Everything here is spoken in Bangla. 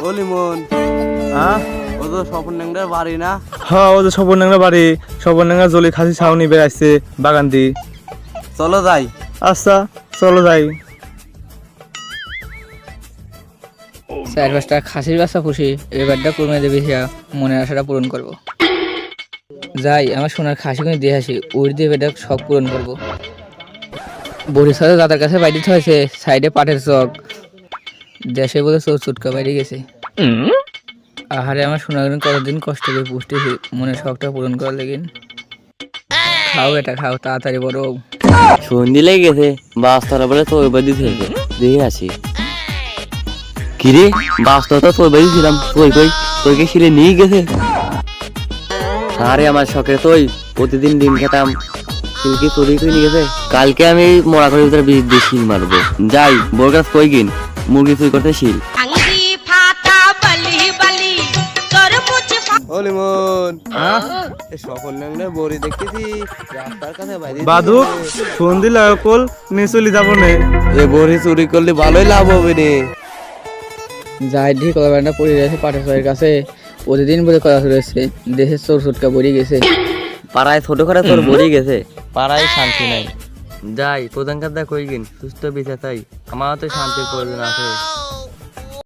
ও লিমন, হ্যাঁ ও তো স্বপন ন্যাংরার বাড়ি না? হ্যাঁ, ও যে স্বপনডাঙ্গা বাড়ি, স্বপনডাঙ্গা জলি খাসি ছাউনি বেড়াইছে বাগান দি। চলো যাই। আচ্ছা চলো যাই। 4-5টা খাসির বাচ্চা পুষি, এবারটা কুরমে দেবি, মনের আশাটা পূরণ করব। যাই, আমার সোনার খাসি কিনে দিয়ে আসি, ওই দিয়ে এবারটা শখ পূরণ করব। বড়ির সাথে দাদার কাছে বাইরে হয়েছে, সাইডে পাটের চক, দেশে বলে চোর চুটকা বাইরে গেছে। আহারে, আমার সোনাগুলো কতদিন কষ্ট করে পুষতেছি, মনের শখটা পূরণ করার লেগিন। খাও এটা খাও, তাড়াতাড়ি বড়। সন্ধি লেগে গেছে, বাস্তরা বলে তো ওই বাড়ি থেকে দেখে আসি। কিরে, বাস্তরা তো তোর বাড়ি ছিলাম, তুই কই? তোকে ছিলে নিয়ে গেছে? আরে আমার শখে তুই প্রতিদিন ডিম খেতাম, কি চুরি করে নিয়ে গেছে। কালকে আমি মরা করে ভিতরে বিষ শিল মারবো। যাই, বোর কাছ কই গিন মুরগি চুরি করতে শিল। ও লিমন, এই সকল ন্যাংরার বড়ি দেখতেছি রাস্তার কাছে বাইরে বাদু সন্ধি লাগল নিয়ে চলে যাবো নে। এ বড়ি চুরি করলে ভালোই লাভ হবে রে। যাই ঠিক কলাবানটা পড়ে গেছে পাটের চকের কাছে, প্রতিদিন বলে কথা শুনেছে, দেশের চোর চুটকা বড়ি গেছে। পাড়ায় ছোট করে তোর বড়ি গেছে, পাড়ায় শান্তি নাই। যাই, প্রধান কাজটা কই গিন সুস্থ বিচার চাই, আমার তো শান্তির প্রয়োজন আছে।